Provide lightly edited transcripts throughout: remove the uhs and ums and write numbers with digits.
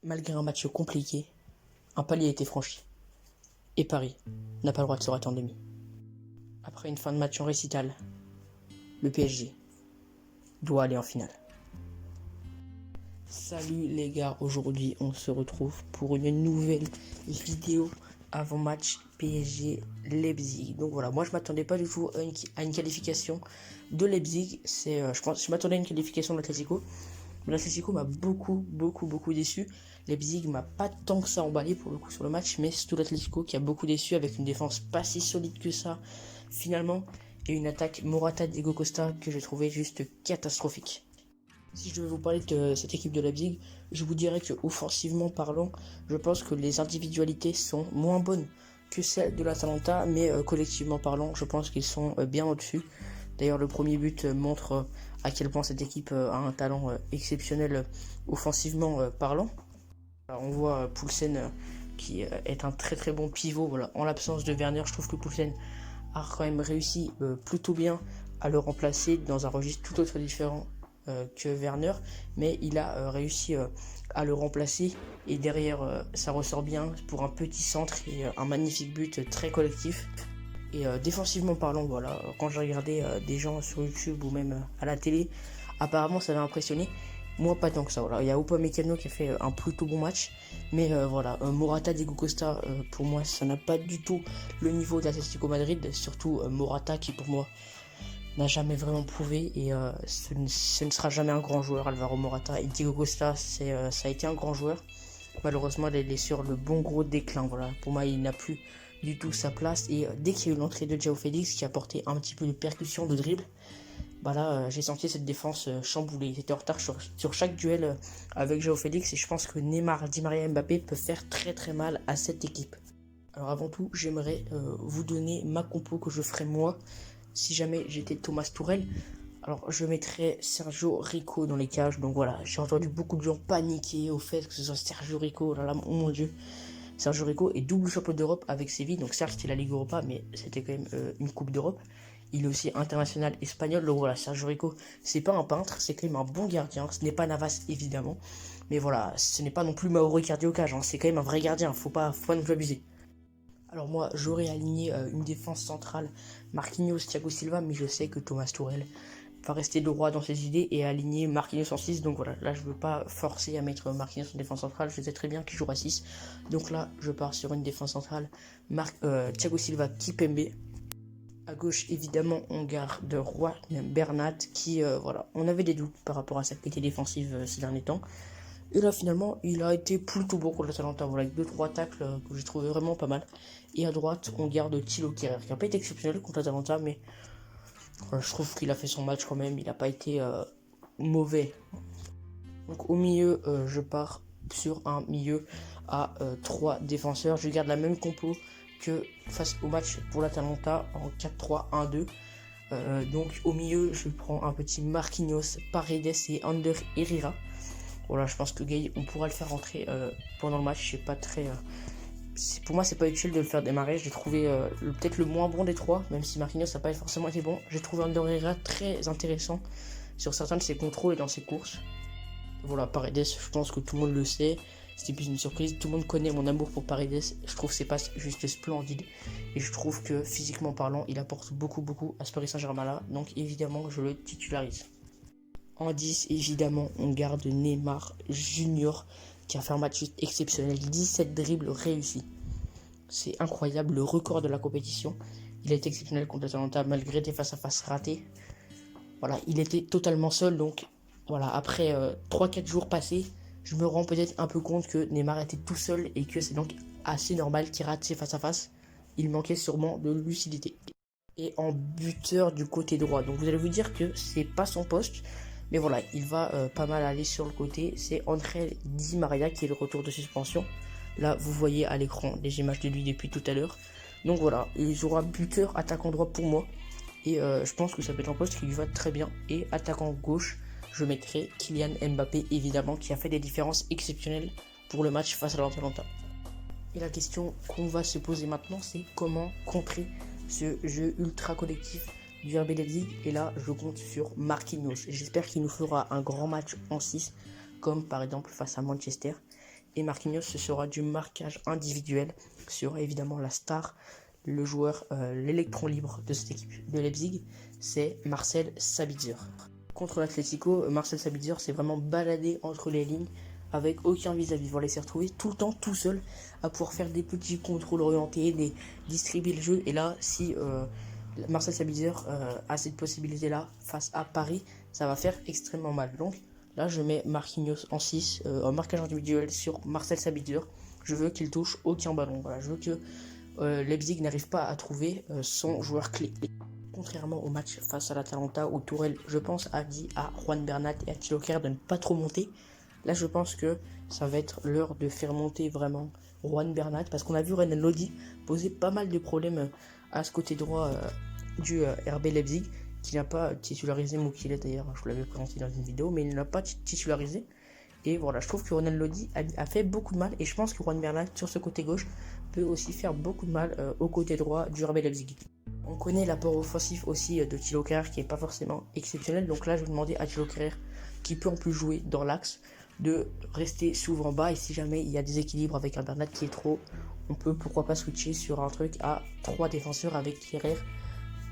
Malgré un match compliqué, un palier a été franchi. Et Paris n'a pas le droit de se rater en demi. Après une fin de match en récital, le PSG doit aller en finale. Salut les gars, aujourd'hui on se retrouve pour une nouvelle vidéo avant match PSG Leipzig. Donc voilà, moi je m'attendais pas du tout à une qualification de Leipzig. Je m'attendais à une qualification de l'Atlético. Mais l'Atlético m'a beaucoup déçu. Leipzig m'a pas tant que ça emballé pour le coup sur le match, mais c'est tout l'Atlético qui a beaucoup déçu avec une défense pas si solide que ça finalement et une attaque Morata Diego Costa que j'ai trouvé juste catastrophique. Si je devais vous parler de cette équipe de Leipzig, je vous dirais que offensivement parlant, je pense que les individualités sont moins bonnes que celles de l'Atalanta, mais collectivement parlant, je pense qu'ils sont bien au-dessus. D'ailleurs, le premier but montre à quel point cette équipe a un talent exceptionnel offensivement parlant. Alors, on voit Poulsen qui est un très bon pivot. Voilà. En l'absence de Werner, je trouve que Poulsen a quand même réussi plutôt bien à le remplacer dans un registre tout autre différent que Werner, mais il a réussi à le remplacer et derrière ça ressort bien pour un petit centre et un magnifique but très collectif. Et défensivement parlant, voilà, quand j'ai regardé des gens sur YouTube ou même à la télé, apparemment ça m'a impressionné. Moi, pas tant que ça. Voilà. Il y a Upamecano qui a fait un plutôt bon match. Mais voilà, Morata, Diego Costa, pour moi, ça n'a pas du tout le niveau de l'Atlético Madrid. Surtout Morata qui, pour moi, n'a jamais vraiment prouvé. Et ce ne sera jamais un grand joueur, Alvaro Morata. Et Diego Costa, ça a été un grand joueur. Malheureusement, il est sur le bon gros déclin. Voilà. Pour moi, il n'a plus du tout sa place. Et dès qu'il y a eu l'entrée de João Félix qui a apporté un petit peu de percussion, de dribble, bah là j'ai senti cette défense chamboulée. Ils étaient en retard sur chaque duel avec João Félix et je pense que Neymar, Di Maria et Mbappé peuvent faire très mal à cette équipe. Alors avant tout, j'aimerais vous donner ma compo que je ferais moi si jamais j'étais Thomas Tuchel. Alors je mettrais Sergio Rico dans les cages. Donc voilà, j'ai entendu beaucoup de gens paniquer au fait que ce soit Sergio Rico. Oh là là, oh mon dieu. Sergio Rico est double champion d'Europe avec Séville. Donc certes c'était la Ligue Europa, mais c'était quand même une Coupe d'Europe. Il est aussi international espagnol. Donc voilà, Sergio Rico, c'est pas un peintre, c'est quand même un bon gardien. Ce n'est pas Navas évidemment, mais voilà, ce n'est pas non plus Mauro Icardi au cage. Hein. C'est quand même un vrai gardien. Faut pas non plus abuser. Alors moi, j'aurais aligné une défense centrale Marquinhos, Thiago Silva, mais je sais que Thomas Tuchel va rester droit dans ses idées et aligner Marquinhos en 6. Donc voilà, là je veux pas forcer à mettre Marquinhos en défense centrale. Je sais très bien qu'il jouera 6. Donc là, je pars sur une défense centrale Thiago Silva, Kipembe. À gauche, évidemment, on garde Juan Bernat qui, voilà, on avait des doutes par rapport à sa qualité défensive ces derniers temps. Et là, finalement, il a été plutôt bon contre l'Atalanta, voilà, avec 2-3 tacles que j'ai trouvé vraiment pas mal. Et à droite, on garde Thilo Kehrer, qui n'a pas été exceptionnel contre l'Atalanta, mais je trouve qu'il a fait son match quand même, il n'a pas été mauvais. Donc au milieu, je pars sur un milieu à 3 défenseurs. Je garde la même compo que face au match pour l'Atalanta en 4-3-1-2. Donc au milieu, je prends un petit Marquinhos, Paredes et Ander Herrera. Voilà, je pense que Gay, on pourra le faire rentrer pendant le match. C'est pas très. Pour moi, c'est pas utile de le faire démarrer. J'ai trouvé peut-être le moins bon des trois, même si Marquinhos n'a pas forcément été bon. J'ai trouvé Ander Herrera très intéressant sur certains de ses contrôles et dans ses courses. Voilà, Paredes, je pense que tout le monde le sait. C'était plus une surprise. Tout le monde connaît mon amour pour Paredes. Je trouve que c'est pas juste splendide. Et je trouve que physiquement parlant, il apporte beaucoup à ce Paris Saint-Germain là. Donc évidemment, je le titularise. En 10, évidemment, on garde Neymar Junior qui a fait un match juste exceptionnel. 17 dribbles réussis. C'est incroyable, le record de la compétition. Il a été exceptionnel contre l'Atalanta malgré des face-à-face ratés. Voilà, il était totalement seul. Donc voilà, après 3-4 jours passés, je me rends peut-être un peu compte que Neymar était tout seul et que c'est donc assez normal qu'il rate ses face-à-face. Il manquait sûrement de lucidité. Et en buteur du côté droit. Donc vous allez vous dire que c'est pas son poste. Mais voilà, il va pas mal aller sur le côté. C'est André Di Maria qui est le retour de suspension. Là, vous voyez à l'écran des images de lui depuis tout à l'heure. Donc voilà, il jouera buteur, attaquant droit pour moi. Et je pense que ça peut être un poste qui lui va très bien. Et attaquant gauche, je mettrai Kylian Mbappé, évidemment, qui a fait des différences exceptionnelles pour le match face à l'Atalanta. Et la question qu'on va se poser maintenant, c'est comment contrer ce jeu ultra collectif du RB Leipzig. Et là, je compte sur Marquinhos. J'espère qu'il nous fera un grand match en 6, comme par exemple face à Manchester. Et Marquinhos, ce sera du marquage individuel sur évidemment la star, le joueur, l'électron libre de cette équipe de Leipzig, c'est Marcel Sabitzer. Contre l'Atlético, Marcel Sabitzer s'est vraiment baladé entre les lignes avec aucun vis-à-vis. Voilà, il s'est retrouvé tout le temps tout seul à pouvoir faire des petits contrôles orientés, distribuer le jeu. Et là, si Marcel Sabitzer a cette possibilité-là face à Paris, ça va faire extrêmement mal. Donc là, je mets Marquinhos en 6, en marquage individuel sur Marcel Sabitzer. Je veux qu'il touche aucun ballon. Voilà, je veux que Leipzig n'arrive pas à trouver son joueur clé. Contrairement au match face à l'Atalanta où Tourelle, je pense, a dit à Juan Bernat et à Thilo Kehrer de ne pas trop monter. Là, je pense que ça va être l'heure de faire monter vraiment Juan Bernat parce qu'on a vu Renan Lodi poser pas mal de problèmes à ce côté droit du RB Leipzig, qui n'a pas titularisé Mukile d'ailleurs, je vous l'avais présenté dans une vidéo, mais il ne l'a pas titularisé. Et voilà, je trouve que Renan Lodi a fait beaucoup de mal et je pense que Juan Bernat sur ce côté gauche peut aussi faire beaucoup de mal au côté droit du RB Leipzig. On connaît l'apport offensif aussi de Thilo Kehrer qui n'est pas forcément exceptionnel, donc là je vais demander à Thilo Kehrer, qui peut en plus jouer dans l'axe, de rester souvent bas, et si jamais il y a des équilibres avec un Bernat qui est trop, on peut pourquoi pas switcher sur un truc à 3 défenseurs avec Kehrer,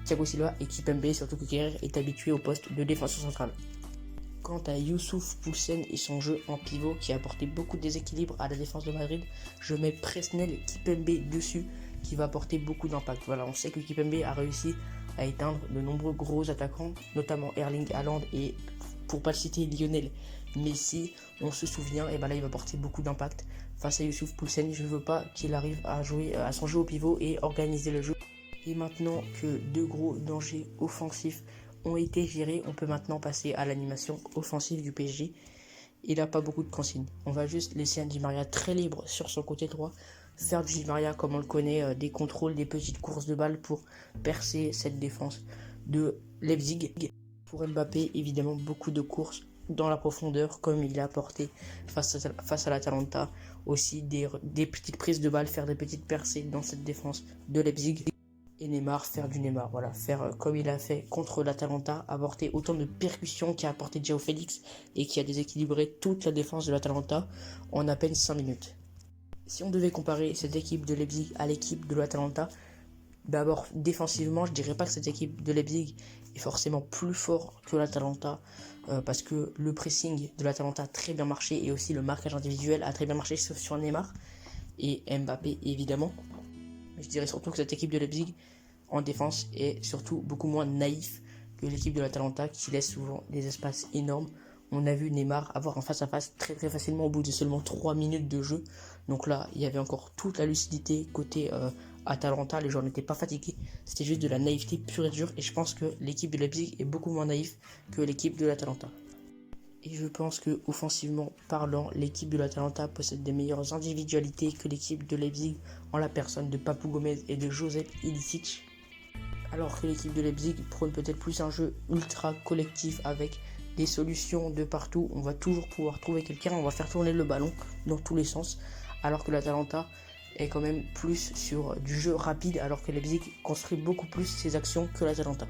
Thiago Silva et Kimpembe, surtout que Kehrer est habitué au poste de défenseur central. Quant à Youssouf Poulsen et son jeu en pivot qui a apporté beaucoup de déséquilibre à la défense de Madrid, je mets Presnel et Kimpembe dessus, qui va apporter beaucoup d'impact. Voilà, on sait que Kimpembe a réussi à éteindre de nombreux gros attaquants, notamment Erling Haaland et, pour pas le citer, Lionel Messi. On se souvient, et ben là il va apporter beaucoup d'impact face à Youssouf Poulsen. Je ne veux pas qu'il arrive à jouer à son jeu au pivot et organiser le jeu. Et maintenant que deux gros dangers offensifs ont été gérés, on peut maintenant passer à l'animation offensive du PSG. Il n'a pas beaucoup de consignes. On va juste laisser un Di Maria très libre sur son côté droit, faire du Di Maria comme on le connaît, des contrôles, des petites courses de balles pour percer cette défense de Leipzig. Pour Mbappé, évidemment, beaucoup de courses dans la profondeur comme il l'a apporté face à l'Atalanta. Aussi des petites prises de balles, faire des petites percées dans cette défense de Leipzig. Et Neymar, faire du Neymar, voilà, faire comme il a fait contre l'Atalanta, apporter autant de percussions qu'a apporté João Félix et qui a déséquilibré toute la défense de l'Atalanta en à peine 5 minutes. Si on devait comparer cette équipe de Leipzig à l'équipe de l'Atalanta, d'abord défensivement, je dirais pas que cette équipe de Leipzig est forcément plus fort que l'Atalanta parce que le pressing de l'Atalanta a très bien marché et aussi le marquage individuel a très bien marché sauf sur Neymar et Mbappé évidemment. Je dirais surtout que cette équipe de Leipzig en défense est surtout beaucoup moins naïf que l'équipe de l'Atalanta qui laisse souvent des espaces énormes. On a vu Neymar avoir un face-à-face très très facilement au bout de seulement 3 minutes de jeu. Donc là, il y avait encore toute la lucidité côté Atalanta. Les joueurs n'étaient pas fatigués. C'était juste de la naïveté pure et dure. Et je pense que l'équipe de Leipzig est beaucoup moins naïve que l'équipe de l'Atalanta. Et je pense que offensivement parlant, l'équipe de l'Atalanta possède des meilleures individualités que l'équipe de Leipzig en la personne de Papou Gomez et de Josep Ilicic. Alors que l'équipe de Leipzig prône peut-être plus un jeu ultra collectif avec des solutions de partout. On va toujours pouvoir trouver quelqu'un, on va faire tourner le ballon dans tous les sens. Alors que l'Atalanta est quand même plus sur du jeu rapide, alors que Leipzig construit beaucoup plus ses actions que l'Atalanta.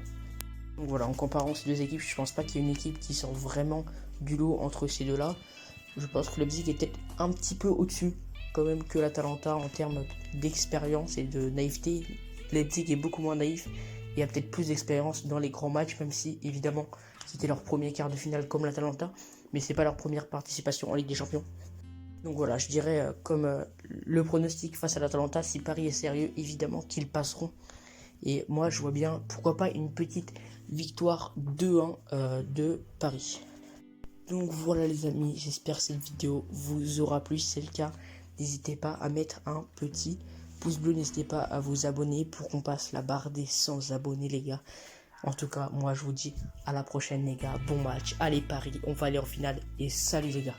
Donc voilà, en comparant ces deux équipes, je pense pas qu'il y ait une équipe qui sort vraiment du lot entre ces deux-là. Je pense que Leipzig est peut-être un petit peu au-dessus quand même que l'Atalanta en termes d'expérience et de naïveté. Leipzig est beaucoup moins naïf et a peut-être plus d'expérience dans les grands matchs, même si évidemment c'était leur premier quart de finale comme l'Atalanta, mais c'est pas leur première participation en Ligue des Champions. Donc voilà, je dirais comme le pronostic face à l'Atalanta, si Paris est sérieux, évidemment qu'ils passeront. Et moi je vois bien, pourquoi pas une petite victoire 2-1 de Paris. Donc voilà les amis, j'espère que cette vidéo vous aura plu. Si c'est le cas, n'hésitez pas à mettre un petit pouce bleu, n'hésitez pas à vous abonner pour qu'on passe la barre des 100 abonnés les gars. En tout cas, moi je vous dis à la prochaine les gars, bon match, allez Paris, on va aller en finale et salut les gars.